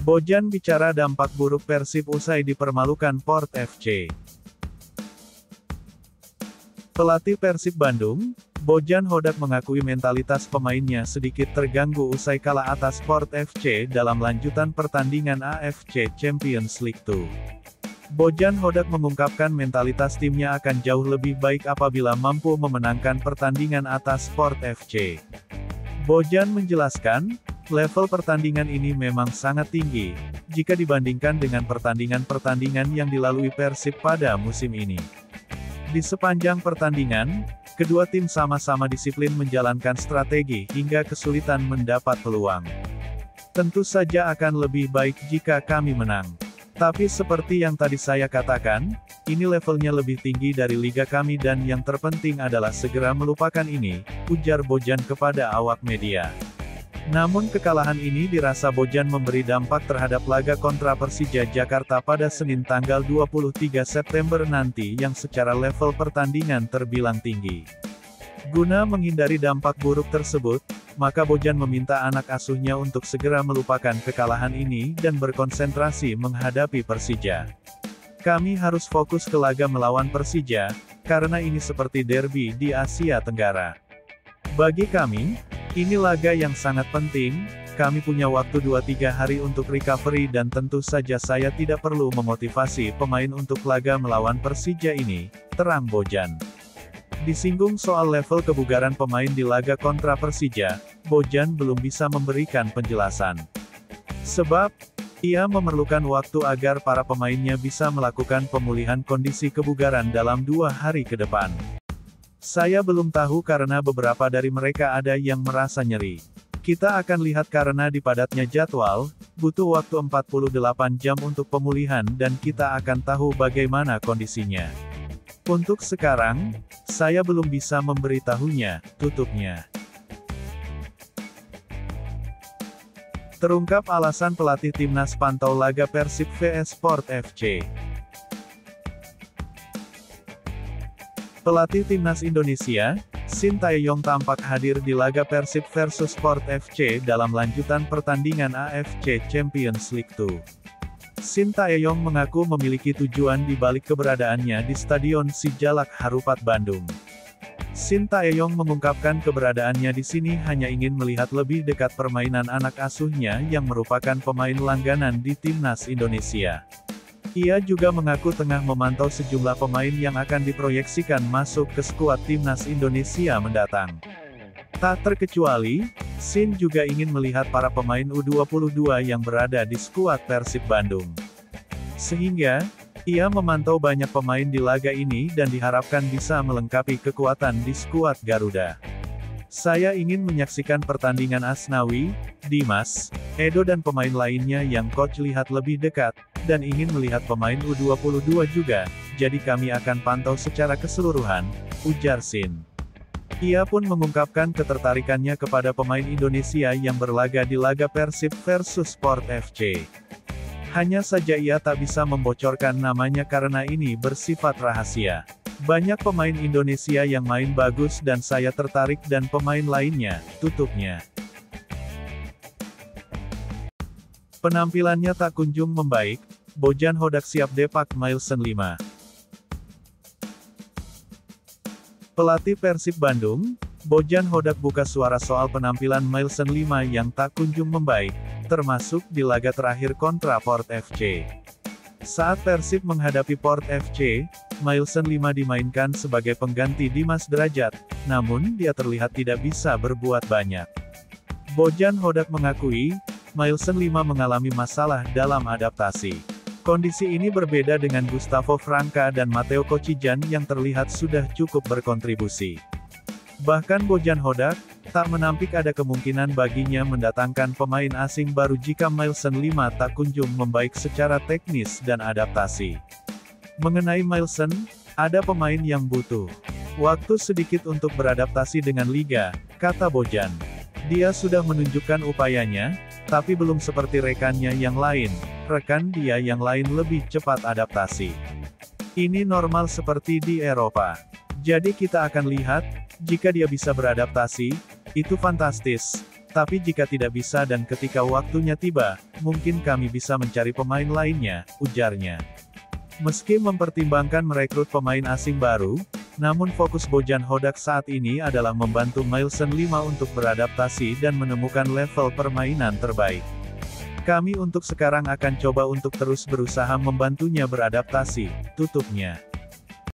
Bojan bicara dampak buruk Persib usai dipermalukan Port FC. Pelatih Persib Bandung, Bojan Hodak mengakui mentalitas pemainnya sedikit terganggu usai kalah atas Port FC dalam lanjutan pertandingan AFC Champions League 2. Bojan Hodak mengungkapkan mentalitas timnya akan jauh lebih baik apabila mampu memenangkan pertandingan atas Port FC. Bojan menjelaskan, level pertandingan ini memang sangat tinggi, jika dibandingkan dengan pertandingan-pertandingan yang dilalui Persib pada musim ini. Di sepanjang pertandingan, kedua tim sama-sama disiplin menjalankan strategi hingga kesulitan mendapat peluang. Tentu saja akan lebih baik jika kami menang. Tapi seperti yang tadi saya katakan, ini levelnya lebih tinggi dari liga kami dan yang terpenting adalah segera melupakan ini, ujar Bojan kepada awak media. Namun kekalahan ini dirasa Bojan memberi dampak terhadap laga kontra Persija Jakarta pada Senin tanggal 23 September nanti yang secara level pertandingan terbilang tinggi. Guna menghindari dampak buruk tersebut, maka Bojan meminta anak asuhnya untuk segera melupakan kekalahan ini dan berkonsentrasi menghadapi Persija. Kami harus fokus ke laga melawan Persija, karena ini seperti derby di Asia Tenggara. Bagi kami, ini laga yang sangat penting, kami punya waktu 2-3 hari untuk recovery dan tentu saja saya tidak perlu memotivasi pemain untuk laga melawan Persija ini, terang Bojan. Disinggung soal level kebugaran pemain di laga kontra Persija, Bojan belum bisa memberikan penjelasan. Sebab, ia memerlukan waktu agar para pemainnya bisa melakukan pemulihan kondisi kebugaran dalam 2 hari ke depan. Saya belum tahu karena beberapa dari mereka ada yang merasa nyeri. Kita akan lihat karena di padatnya jadwal, butuh waktu 48 jam untuk pemulihan dan kita akan tahu bagaimana kondisinya. Untuk sekarang, saya belum bisa memberitahunya, tutupnya. Terungkap alasan pelatih timnas pantau laga Persib vs Port FC. Pelatih timnas Indonesia, Shin Tae-yong tampak hadir di laga Persib vs Port FC dalam lanjutan pertandingan AFC Champions League 2. Shin Tae-yong mengaku memiliki tujuan di balik keberadaannya di Stadion Sijalak Harupat Bandung. Shin Tae-yong mengungkapkan keberadaannya di sini hanya ingin melihat lebih dekat permainan anak asuhnya yang merupakan pemain langganan di timnas Indonesia. Ia juga mengaku tengah memantau sejumlah pemain yang akan diproyeksikan masuk ke skuad timnas Indonesia mendatang. Tak terkecuali, Shin juga ingin melihat para pemain U22 yang berada di skuad Persib Bandung. Sehingga, ia memantau banyak pemain di laga ini dan diharapkan bisa melengkapi kekuatan di skuad Garuda. Saya ingin menyaksikan pertandingan Asnawi, Dimas, Edo dan pemain lainnya yang coach lihat lebih dekat, dan ingin melihat pemain U22 juga, jadi kami akan pantau secara keseluruhan, ujar Shin. Ia pun mengungkapkan ketertarikannya kepada pemain Indonesia yang berlaga di laga Persib vs Port FC. Hanya saja ia tak bisa membocorkan namanya karena ini bersifat rahasia. Banyak pemain Indonesia yang main bagus dan saya tertarik dan pemain lainnya, tutupnya. Penampilannya tak kunjung membaik, Bojan Hodak siap depak Mailson 5. Pelatih Persib Bandung, Bojan Hodak buka suara soal penampilan Mailson 5 yang tak kunjung membaik, termasuk di laga terakhir kontra Port FC. Saat Persib menghadapi Port FC, Mailson 5 dimainkan sebagai pengganti Dimas Derajat, namun dia terlihat tidak bisa berbuat banyak. Bojan Hodak mengakui, Mailson 5 mengalami masalah dalam adaptasi. Kondisi ini berbeda dengan Gustavo Franca dan Matteo Kocijan yang terlihat sudah cukup berkontribusi. Bahkan Bojan Hodak, tak menampik ada kemungkinan baginya mendatangkan pemain asing baru jika Mailson 5 tak kunjung membaik secara teknis dan adaptasi. Mengenai Mailson, ada pemain yang butuh waktu sedikit untuk beradaptasi dengan liga, kata Bojan. Dia sudah menunjukkan upayanya, tapi belum seperti rekannya yang lain. Rekan dia yang lain lebih cepat adaptasi. Ini normal seperti di Eropa. Jadi kita akan lihat, jika dia bisa beradaptasi, itu fantastis. Tapi jika tidak bisa dan ketika waktunya tiba, mungkin kami bisa mencari pemain lainnya, ujarnya. Meski mempertimbangkan merekrut pemain asing baru, namun fokus Bojan Hodak saat ini adalah membantu Meissen 5 untuk beradaptasi dan menemukan level permainan terbaik. Kami untuk sekarang akan coba untuk terus berusaha membantunya beradaptasi, tutupnya.